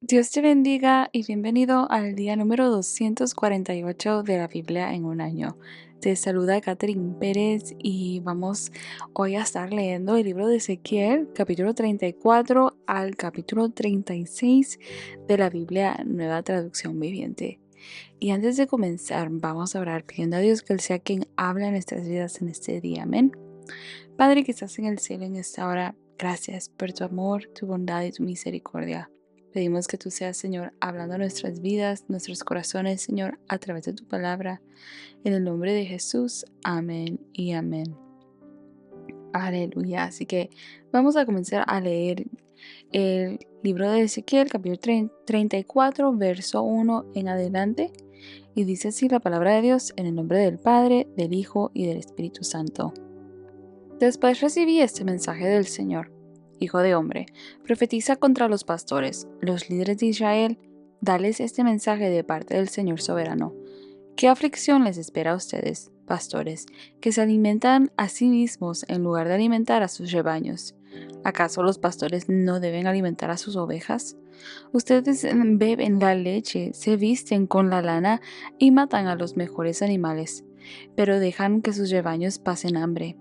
Dios te bendiga y bienvenido al día número 248 de la Biblia en un año. Te saluda Catherine Pérez y vamos hoy a estar leyendo el libro de Ezequiel, capítulo 34 al capítulo 36 de la Biblia Nueva Traducción Viviente. Y antes de comenzar, vamos a orar pidiendo a Dios que Él sea quien habla en nuestras vidas en este día. Amén. Padre que estás en el cielo en esta hora, gracias por tu amor, tu bondad y tu misericordia. Pedimos que tú seas, Señor, hablando a nuestras vidas, nuestros corazones, Señor, a través de tu palabra. En el nombre de Jesús, amén y amén. Aleluya. Así que vamos a comenzar a leer el libro de Ezequiel, capítulo 34, verso 1 en adelante. Y dice así la palabra de Dios en el nombre del Padre, del Hijo y del Espíritu Santo. Después recibí este mensaje del Señor. Hijo de hombre, profetiza contra los pastores, los líderes de Israel, dales este mensaje de parte del Señor soberano. ¿Qué aflicción les espera a ustedes, pastores, que se alimentan a sí mismos en lugar de alimentar a sus rebaños? ¿Acaso los pastores no deben alimentar a sus ovejas? Ustedes beben la leche, se visten con la lana y matan a los mejores animales, pero dejan que sus rebaños pasen hambre.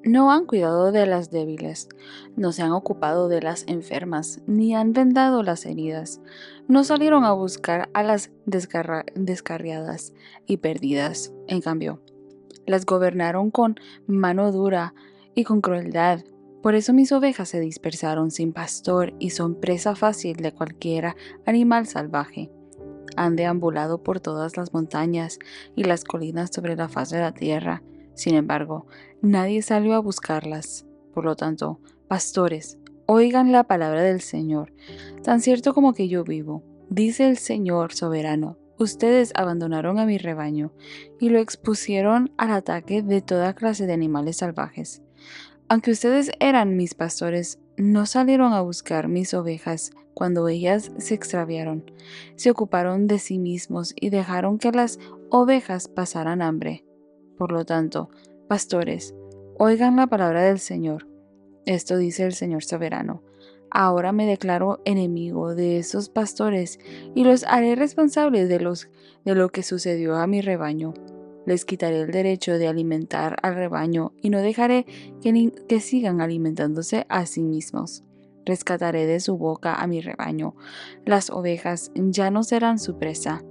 No han cuidado de las débiles, no se han ocupado de las enfermas, ni han vendado las heridas. No salieron a buscar a las descarriadas y perdidas. En cambio, las gobernaron con mano dura y con crueldad. Por eso mis ovejas se dispersaron sin pastor y son presa fácil de cualquier animal salvaje. Han deambulado por todas las montañas y las colinas sobre la faz de la tierra. Sin embargo, nadie salió a buscarlas. Por lo tanto, pastores, oigan la palabra del Señor. Tan cierto como que yo vivo, dice el Señor soberano, ustedes abandonaron a mi rebaño y lo expusieron al ataque de toda clase de animales salvajes. Aunque ustedes eran mis pastores, no salieron a buscar mis ovejas cuando ellas se extraviaron. Se ocuparon de sí mismos y dejaron que las ovejas pasaran hambre. Por lo tanto, pastores, oigan la palabra del Señor. Esto dice el Señor soberano. Ahora me declaro enemigo de esos pastores y los haré responsables de lo que sucedió a mi rebaño. Les quitaré el derecho de alimentar al rebaño y no dejaré que sigan alimentándose a sí mismos. Rescataré de su boca a mi rebaño. Las ovejas ya no serán su presa.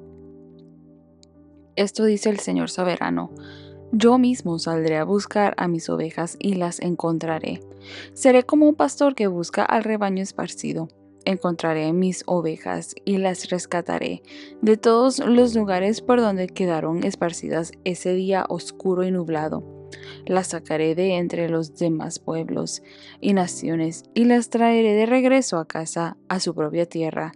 Esto dice el Señor soberano. Yo mismo saldré a buscar a mis ovejas y las encontraré. Seré como un pastor que busca al rebaño esparcido. Encontraré mis ovejas y las rescataré de todos los lugares por donde quedaron esparcidas ese día oscuro y nublado. Las sacaré de entre los demás pueblos y naciones y las traeré de regreso a casa, a su propia tierra.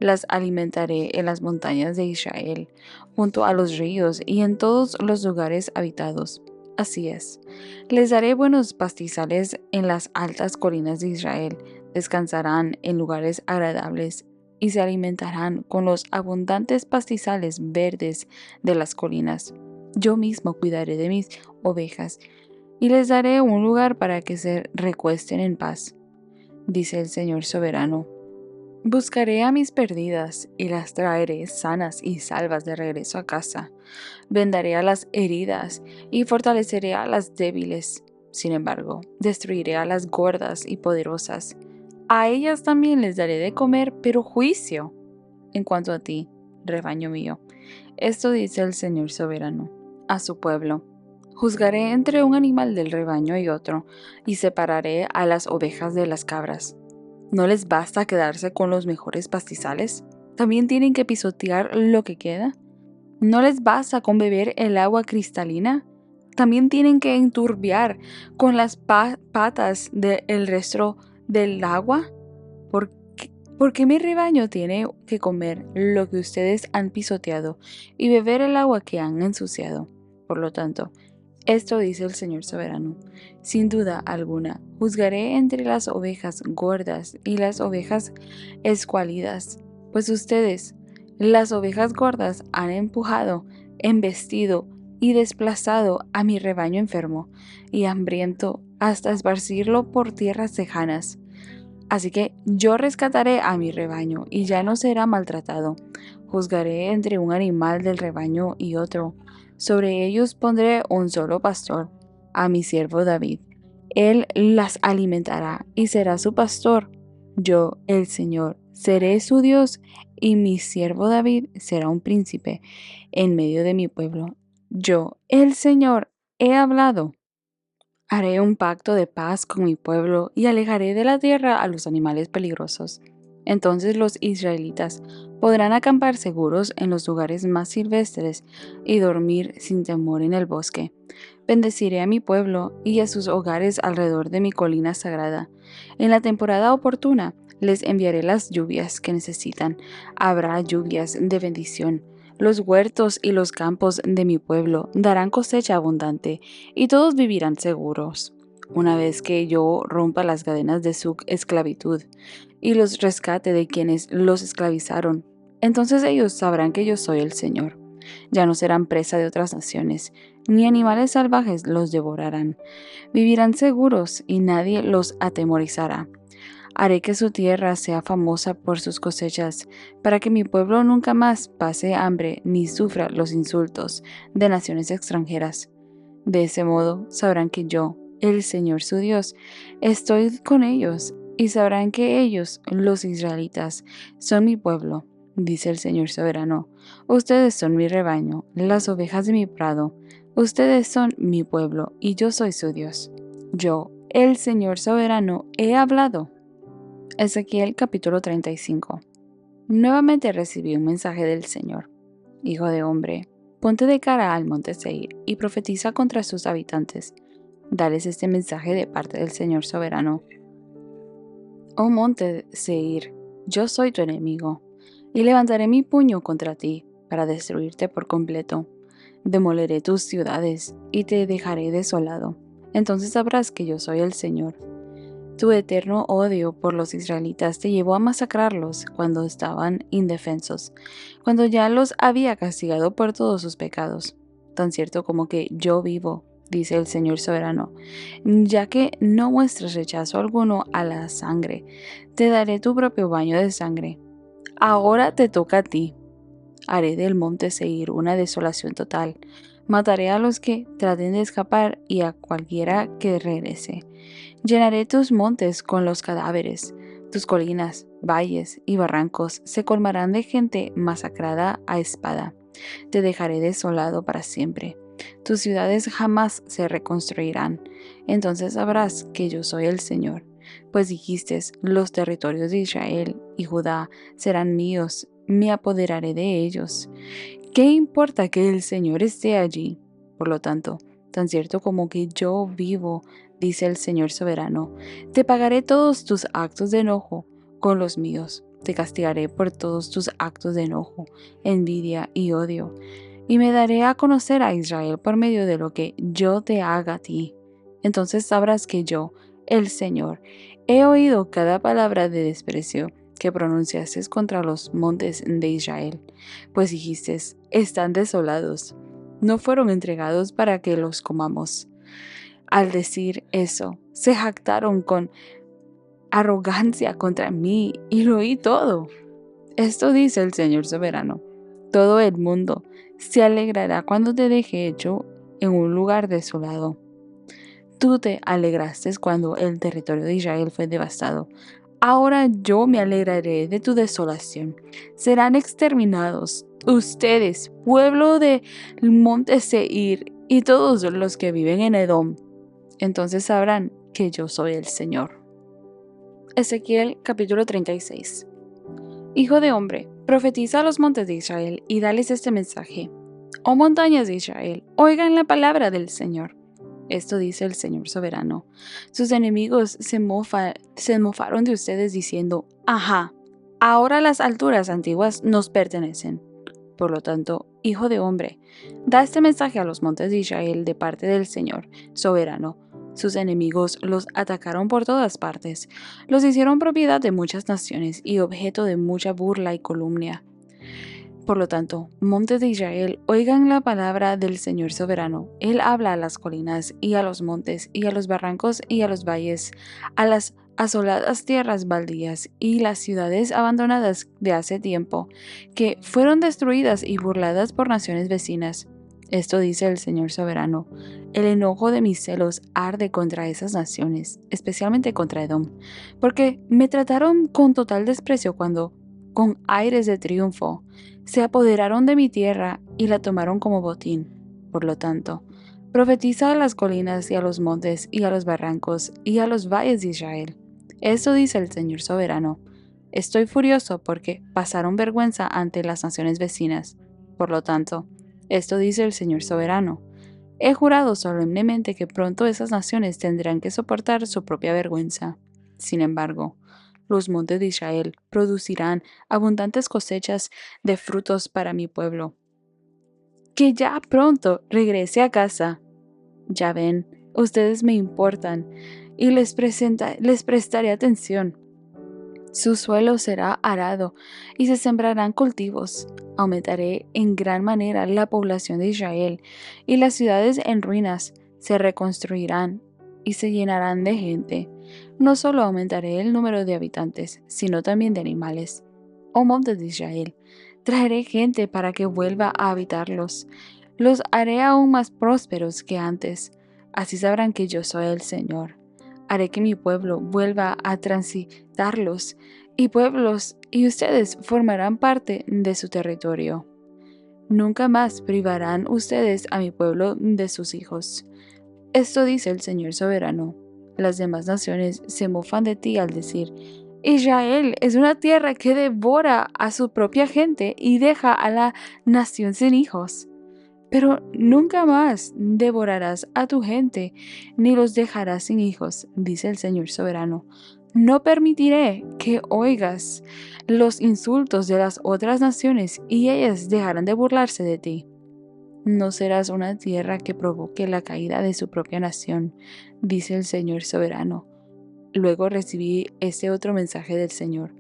Las alimentaré en las montañas de Israel, junto a los ríos y en todos los lugares habitados. Así es. Les daré buenos pastizales en las altas colinas de Israel. Descansarán en lugares agradables y se alimentarán con los abundantes pastizales verdes de las colinas. Yo mismo cuidaré de mis ovejas y les daré un lugar para que se recuesten en paz, dice el Señor soberano. Buscaré a mis perdidas y las traeré sanas y salvas de regreso a casa. Vendaré a las heridas y fortaleceré a las débiles. Sin embargo, destruiré a las gordas y poderosas. A ellas también les daré de comer, pero juicio. En cuanto a ti, rebaño mío, esto dice el Señor soberano, a su pueblo. Juzgaré entre un animal del rebaño y otro, y separaré a las ovejas de las cabras. ¿No les basta quedarse con los mejores pastizales? ¿También tienen que pisotear lo que queda? ¿No les basta con beber el agua cristalina? ¿También tienen que enturbiar con las patas del resto del agua? ¿Por qué mi rebaño tiene que comer lo que ustedes han pisoteado y beber el agua que han ensuciado? Por lo tanto, esto dice el Señor soberano. Sin duda alguna, juzgaré entre las ovejas gordas y las ovejas escuálidas, pues ustedes, las ovejas gordas, han empujado, embestido y desplazado a mi rebaño enfermo y hambriento hasta esparcirlo por tierras lejanas. Así que yo rescataré a mi rebaño y ya no será maltratado. Juzgaré entre un animal del rebaño y otro. Sobre ellos pondré un solo pastor, a mi siervo David. Él las alimentará y será su pastor. Yo, el Señor, seré su Dios y mi siervo David será un príncipe en medio de mi pueblo. Yo, el Señor, he hablado. Haré un pacto de paz con mi pueblo y alejaré de la tierra a los animales peligrosos. Entonces los israelitas podrán acampar seguros en los lugares más silvestres y dormir sin temor en el bosque. Bendeciré a mi pueblo y a sus hogares alrededor de mi colina sagrada. En la temporada oportuna les enviaré las lluvias que necesitan. Habrá lluvias de bendición. Los huertos y los campos de mi pueblo darán cosecha abundante y todos vivirán seguros. Una vez que yo rompa las cadenas de su esclavitud y los rescate de quienes los esclavizaron, entonces ellos sabrán que yo soy el Señor. Ya no serán presa de otras naciones, ni animales salvajes los devorarán. Vivirán seguros y nadie los atemorizará. Haré que su tierra sea famosa por sus cosechas, para que mi pueblo nunca más pase hambre ni sufra los insultos de naciones extranjeras. De ese modo sabrán que yo, el Señor su Dios, estoy con ellos, y sabrán que ellos, los israelitas, son mi pueblo, dice el Señor soberano. Ustedes son mi rebaño, las ovejas de mi prado. Ustedes son mi pueblo, y yo soy su Dios. Yo, el Señor soberano, he hablado. Ezequiel capítulo 35. Nuevamente recibí un mensaje del Señor. Hijo de hombre, ponte de cara al monte Seir y profetiza contra sus habitantes. Dales este mensaje de parte del Señor soberano. Oh monte Seir, yo soy tu enemigo, y levantaré mi puño contra ti para destruirte por completo. Demoleré tus ciudades y te dejaré desolado. Entonces sabrás que yo soy el Señor. Tu eterno odio por los israelitas te llevó a masacrarlos cuando estaban indefensos, cuando ya los había castigado por todos sus pecados. Tan cierto como que yo vivo, dice el Señor soberano, ya que no muestras rechazo alguno a la sangre, te daré tu propio baño de sangre. Ahora te toca a ti. Haré del monte Seir una desolación total. Mataré a los que traten de escapar y a cualquiera que regrese. Llenaré tus montes con los cadáveres. Tus colinas, valles y barrancos se colmarán de gente masacrada a espada. Te dejaré desolado para siempre. Tus ciudades jamás se reconstruirán. Entonces sabrás que yo soy el Señor. Pues dijiste, los territorios de Israel y Judá serán míos, me apoderaré de ellos. ¿Qué importa que el Señor esté allí? Por lo tanto, tan cierto como que yo vivo, dice el Señor soberano, te pagaré todos tus actos de enojo con los míos. Te castigaré por todos tus actos de enojo, envidia y odio, y me daré a conocer a Israel por medio de lo que yo te haga a ti. Entonces sabrás que yo, el Señor, he oído cada palabra de desprecio que pronunciaste contra los montes de Israel, pues dijiste, están desolados, no fueron entregados para que los comamos. Al decir eso, se jactaron con arrogancia contra mí y lo oí todo. Esto dice el Señor soberano. Todo el mundo se alegrará cuando te deje hecho en un lugar desolado. Tú te alegraste cuando el territorio de Israel fue devastado. Ahora yo me alegraré de tu desolación. Serán exterminados ustedes, pueblo del monte Seir, y todos los que viven en Edom. Entonces sabrán que yo soy el Señor. Ezequiel capítulo 36. Hijo de hombre, profetiza a los montes de Israel y dales este mensaje. Oh montañas de Israel, oigan la palabra del Señor. Esto dice el Señor soberano. Sus enemigos se mofaron de ustedes diciendo, ajá, ahora las alturas antiguas nos pertenecen. Por lo tanto, hijo de hombre, da este mensaje a los montes de Israel de parte del Señor soberano. Sus enemigos los atacaron por todas partes, los hicieron propiedad de muchas naciones y objeto de mucha burla y calumnia. Por lo tanto, montes de Israel, oigan la palabra del Señor soberano. Él habla a las colinas y a los montes y a los barrancos y a los valles, a las asoladas tierras baldías y las ciudades abandonadas de hace tiempo, que fueron destruidas y burladas por naciones vecinas. Esto dice el Señor soberano. El enojo de mis celos arde contra esas naciones, especialmente contra Edom, porque me trataron con total desprecio cuando, con aires de triunfo, se apoderaron de mi tierra y la tomaron como botín. Por lo tanto, profetiza a las colinas y a los montes y a los barrancos y a los valles de Israel. Esto dice el Señor soberano. Estoy furioso porque pasaron vergüenza ante las naciones vecinas. Por lo tanto, esto dice el Señor soberano. He jurado solemnemente que pronto esas naciones tendrán que soportar su propia vergüenza. Sin embargo, los montes de Israel producirán abundantes cosechas de frutos para mi pueblo. Que ya pronto regrese a casa. Ya ven, ustedes me importan y les prestaré atención. Su suelo será arado y se sembrarán cultivos. Aumentaré en gran manera la población de Israel, y las ciudades en ruinas se reconstruirán y se llenarán de gente. No solo aumentaré el número de habitantes, sino también de animales. Oh montes de Israel, traeré gente para que vuelva a habitarlos. Los haré aún más prósperos que antes. Así sabrán que yo soy el Señor. Haré que mi pueblo vuelva a transitarlos y ustedes formarán parte de su territorio. Nunca más privarán ustedes a mi pueblo de sus hijos. Esto dice el Señor soberano. Las demás naciones se mofan de ti al decir: Israel es una tierra que devora a su propia gente y deja a la nación sin hijos. Pero nunca más devorarás a tu gente, ni los dejarás sin hijos, dice el Señor soberano. No permitiré que oigas los insultos de las otras naciones y ellas dejarán de burlarse de ti. No serás una tierra que provoque la caída de su propia nación, dice el Señor soberano. Luego recibí este otro mensaje del Señor.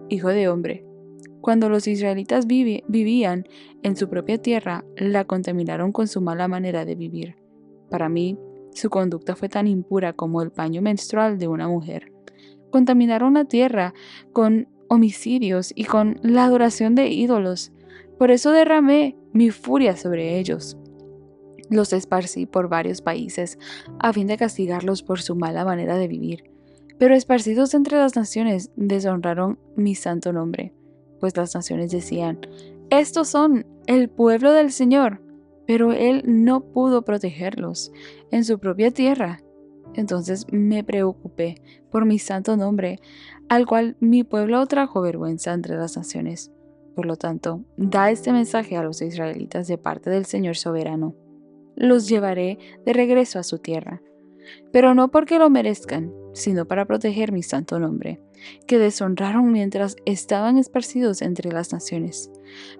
Hijo de hombre, cuando los israelitas vivían en su propia tierra, la contaminaron con su mala manera de vivir. Para mí, su conducta fue tan impura como el paño menstrual de una mujer. Contaminaron la tierra con homicidios y con la adoración de ídolos. Por eso derramé mi furia sobre ellos. Los esparcí por varios países, a fin de castigarlos por su mala manera de vivir. Pero esparcidos entre las naciones, deshonraron mi santo nombre, pues las naciones decían: estos son el pueblo del Señor, pero Él no pudo protegerlos en su propia tierra. Entonces me preocupé por mi santo nombre, al cual mi pueblo trajo vergüenza entre las naciones. Por lo tanto, da este mensaje a los israelitas de parte del Señor soberano: los llevaré de regreso a su tierra, pero no porque lo merezcan, sino para proteger mi santo nombre, que deshonraron mientras estaban esparcidos entre las naciones.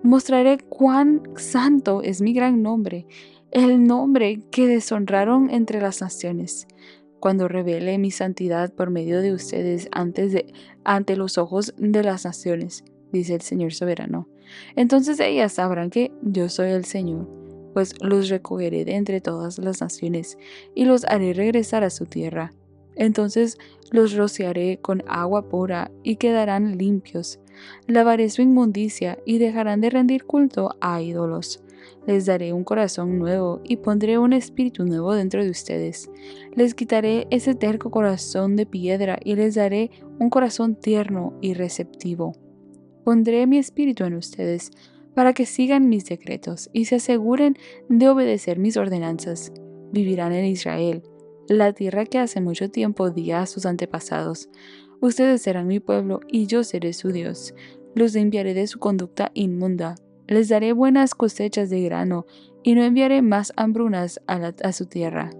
Mostraré cuán santo es mi gran nombre, el nombre que deshonraron entre las naciones, cuando revele mi santidad por medio de ustedes ante los ojos de las naciones, dice el Señor soberano. Entonces ellas sabrán que yo soy el Señor, pues los recogeré de entre todas las naciones y los haré regresar a su tierra. Entonces los rociaré con agua pura y quedarán limpios. Lavaré su inmundicia y dejarán de rendir culto a ídolos. Les daré un corazón nuevo y pondré un espíritu nuevo dentro de ustedes. Les quitaré ese terco corazón de piedra y les daré un corazón tierno y receptivo. Pondré mi espíritu en ustedes para que sigan mis decretos y se aseguren de obedecer mis ordenanzas. Vivirán en Israel, la tierra que hace mucho tiempo di a sus antepasados. Ustedes serán mi pueblo y yo seré su Dios. Los limpiaré de su conducta inmunda. Les daré buenas cosechas de grano y no enviaré más hambrunas a su tierra.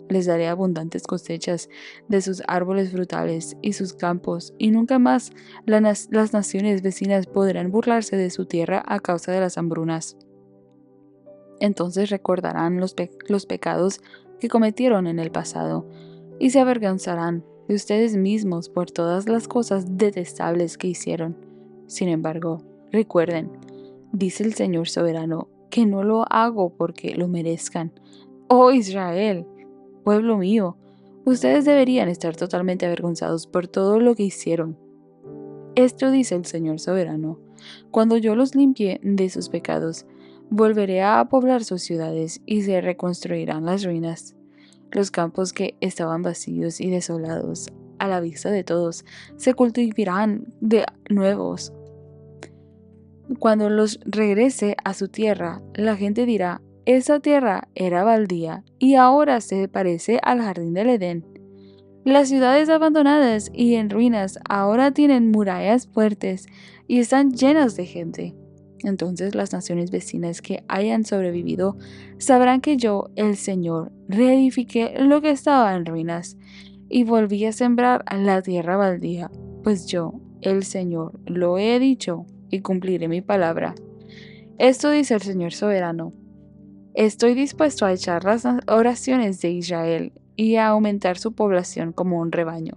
Les daré abundantes cosechas de sus árboles frutales y sus campos, y nunca más las naciones vecinas podrán burlarse de su tierra a causa de las hambrunas. Entonces recordarán los pecados que cometieron en el pasado, y se avergonzarán de ustedes mismos por todas las cosas detestables que hicieron. Sin embargo, recuerden, dice el Señor soberano, que no lo hago porque lo merezcan. Oh Israel, pueblo mío, Ustedes deberían estar totalmente avergonzados por todo lo que hicieron. Esto dice el Señor soberano: cuando yo los limpie de sus pecados, volveré a poblar sus ciudades y se reconstruirán las ruinas. Los campos que estaban vacíos y desolados a la vista de todos se cultivarán de nuevos. Cuando los regrese a su tierra, la gente dirá: esa tierra era baldía y ahora se parece al jardín del Edén. Las ciudades abandonadas y en ruinas ahora tienen murallas fuertes y están llenas de gente. Entonces las naciones vecinas que hayan sobrevivido sabrán que yo, el Señor, reedifiqué lo que estaba en ruinas y volví a sembrar la tierra baldía, pues yo, el Señor, lo he dicho y cumpliré mi palabra. Esto dice el Señor soberano: estoy dispuesto a echar las oraciones de Israel y a aumentar su población como un rebaño.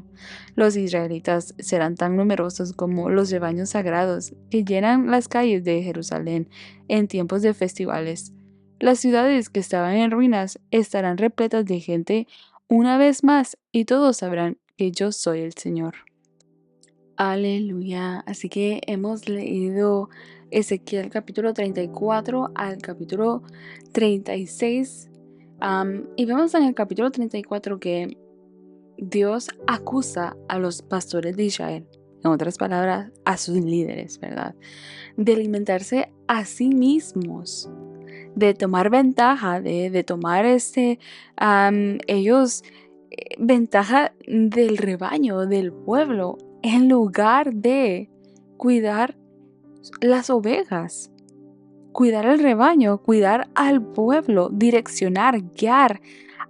Los israelitas serán tan numerosos como los rebaños sagrados que llenan las calles de Jerusalén en tiempos de festivales. Las ciudades que estaban en ruinas estarán repletas de gente una vez más y todos sabrán que yo soy el Señor. Aleluya. Así que hemos leído Ezequiel capítulo 34 al capítulo 36. Y vemos en el capítulo 34 que Dios acusa a los pastores de Israel, en otras palabras, a sus líderes, ¿verdad? De alimentarse a sí mismos, de tomar ventaja, de tomar ellos ventaja del rebaño, del pueblo, en lugar de cuidar las ovejas, cuidar el rebaño, cuidar al pueblo, direccionar, guiar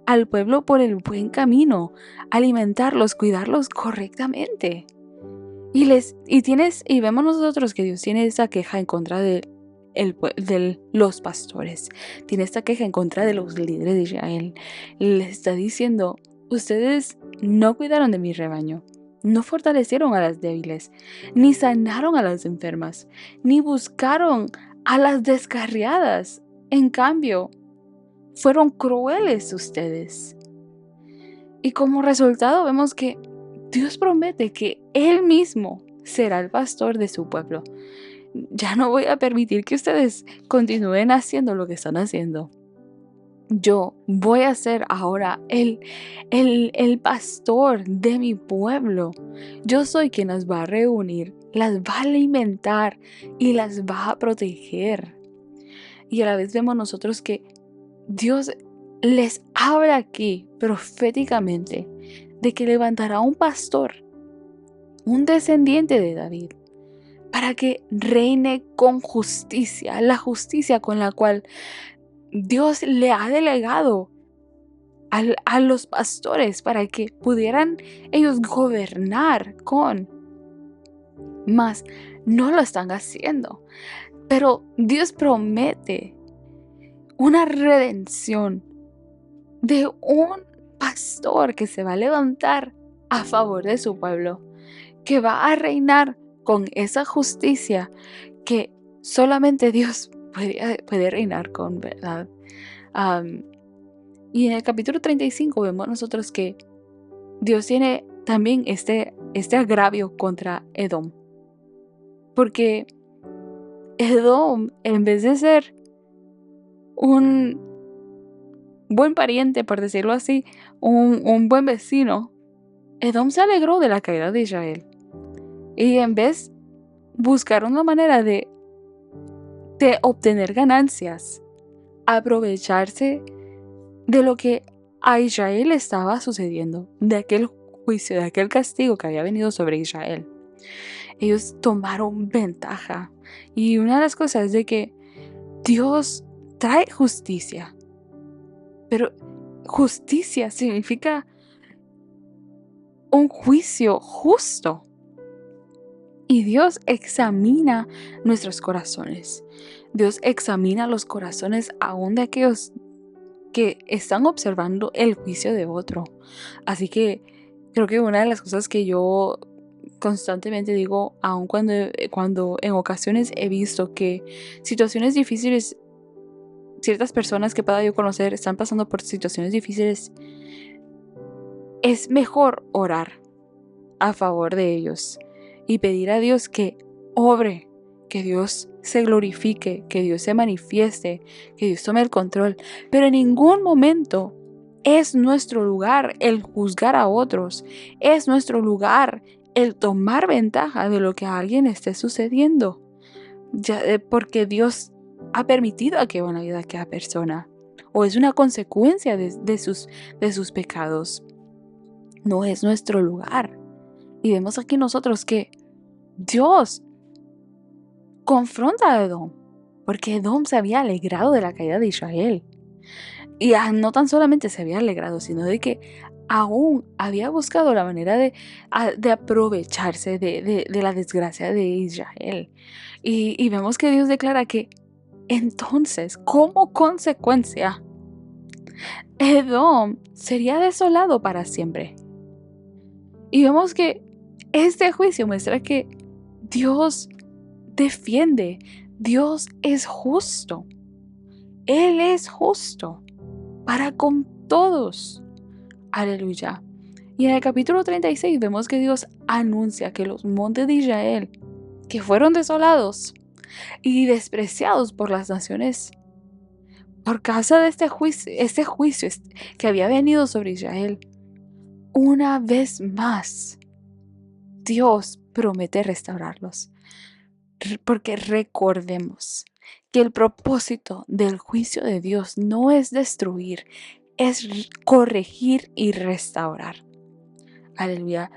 al pueblo por el buen camino, alimentarlos, cuidarlos correctamente. Y vemos nosotros que Dios tiene esa queja en contra de los pastores, tiene esta queja en contra de los líderes de Israel. Les está diciendo: ustedes no cuidaron de mi rebaño, no fortalecieron a las débiles, ni sanaron a las enfermas, ni buscaron a las descarriadas. En cambio, fueron crueles ustedes. Y como resultado vemos que Dios promete que Él mismo será el pastor de su pueblo. Ya no voy a permitir que ustedes continúen haciendo lo que están haciendo. Yo voy a ser ahora el pastor de mi pueblo. Yo soy quien las va a reunir, las va a alimentar y las va a proteger. Y a la vez vemos nosotros que Dios les habla aquí proféticamente de que levantará un pastor, un descendiente de David, para que reine con justicia, la justicia con la cual Dios le ha delegado a los pastores para que pudieran ellos gobernar con. Mas no lo están haciendo. Pero Dios promete una redención de un pastor que se va a levantar a favor de su pueblo, que va a reinar con esa justicia que solamente Dios puede reinar con, ¿verdad? Y en el capítulo 35 vemos nosotros que Dios tiene también este agravio contra Edom. Porque Edom, en vez de ser un buen pariente, por decirlo así, un buen vecino, Edom se alegró de la caída de Israel. Y en vez buscaron una manera de obtener ganancias, aprovecharse de lo que a Israel estaba sucediendo, de aquel juicio, de aquel castigo que había venido sobre Israel. Ellos tomaron ventaja. Y una de las cosas es de que Dios trae justicia. Pero justicia significa un juicio justo. Y Dios examina nuestros corazones. Dios examina los corazones aún de aquellos que están observando el juicio de otro. Así que creo que una de las cosas que yo constantemente digo, aun cuando en ocasiones he visto que situaciones difíciles, ciertas personas que pueda yo conocer están pasando por situaciones difíciles, es mejor orar a favor de ellos y pedir a Dios que obre, que Dios se glorifique, que Dios se manifieste, que Dios tome el control. Pero en ningún momento es nuestro lugar el juzgar a otros, es nuestro lugar el tomar ventaja de lo que a alguien esté sucediendo, porque Dios ha permitido a que van a vida a cada persona, o es una consecuencia de sus pecados. No es nuestro lugar. Y vemos aquí nosotros que Dios confronta a Edom, porque Edom se había alegrado de la caída de Israel. Y no tan solamente se había alegrado, sino de que aún había buscado la manera de aprovecharse de la desgracia de Israel. Y vemos que Dios declara que entonces, como consecuencia, Edom sería desolado para siempre. Y vemos que este juicio muestra que Dios defiende, Dios es justo. Él es justo para con todos. Aleluya. Y en el capítulo 36 vemos que Dios anuncia que los montes de Israel, que fueron desolados y despreciados por las naciones, por causa de este juicio que había venido sobre Israel, una vez más, Dios promete restaurarlos. Porque recordemos que el propósito del juicio de Dios no es destruir, es corregir y restaurar. Aleluya.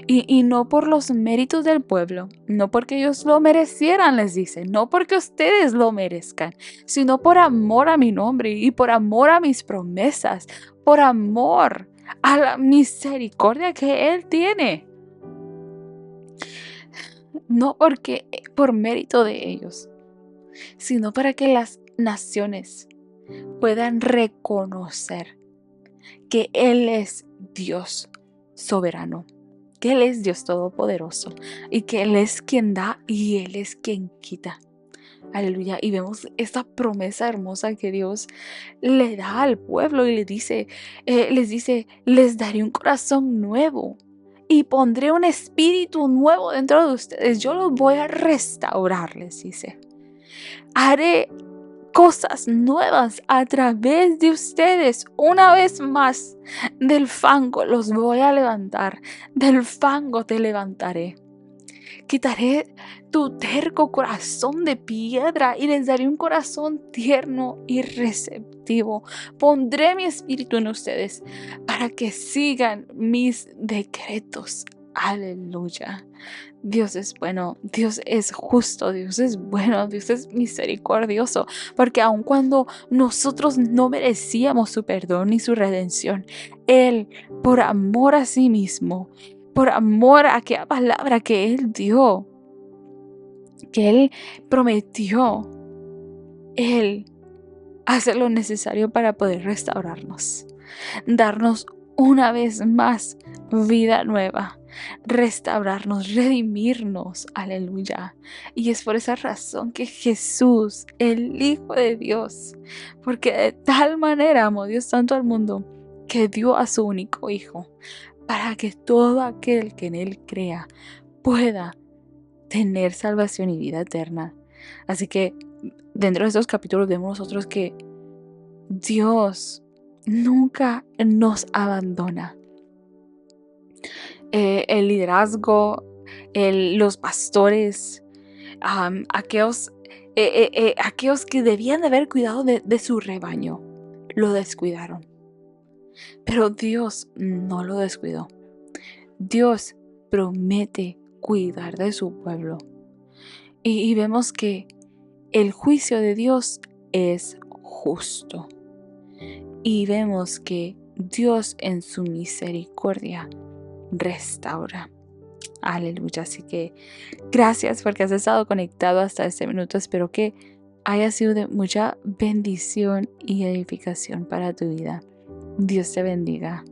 Y no por los méritos del pueblo, no porque ellos lo merecieran, les dice, no porque ustedes lo merezcan, sino por amor a mi nombre y por amor a mis promesas, por amor a la misericordia que Él tiene. No porque por mérito de ellos, sino para que las naciones puedan reconocer que Él es Dios soberano, que Él es Dios todopoderoso y que Él es quien da y Él es quien quita. Aleluya. Y vemos esta promesa hermosa que Dios le da al pueblo y les dice, les daré un corazón nuevo y pondré un espíritu nuevo dentro de ustedes. Yo los voy a restaurar, les dice. Haré cosas nuevas a través de ustedes. Una vez más, del fango los voy a levantar. Del fango te levantaré. Quitaré tu terco corazón de piedra y les daré un corazón tierno y receptivo. Pondré mi espíritu en ustedes para que sigan mis decretos. Aleluya. Dios es bueno, Dios es justo, Dios es bueno, Dios es misericordioso, porque aun cuando nosotros no merecíamos su perdón y su redención, Él, por amor a sí mismo, por amor a aquella palabra que Él dio, que Él prometió, Él hace lo necesario para poder restaurarnos, darnos una vez más vida nueva, restaurarnos, redimirnos, aleluya. Y es por esa razón que Jesús, el Hijo de Dios, porque de tal manera amó Dios tanto al mundo, que dio a su único Hijo, para que todo aquel que en Él crea pueda tener salvación y vida eterna. Así que dentro de estos capítulos vemos nosotros que Dios nunca nos abandona. El liderazgo, los pastores, aquellos que debían de haber cuidado de su rebaño, lo descuidaron. Pero Dios no lo descuidó. Dios promete cuidar de su pueblo. Y vemos que el juicio de Dios es justo. Y vemos que Dios en su misericordia restaura. Aleluya. Así que gracias porque has estado conectado hasta este minuto. Espero que haya sido de mucha bendición y edificación para tu vida. Dios te bendiga.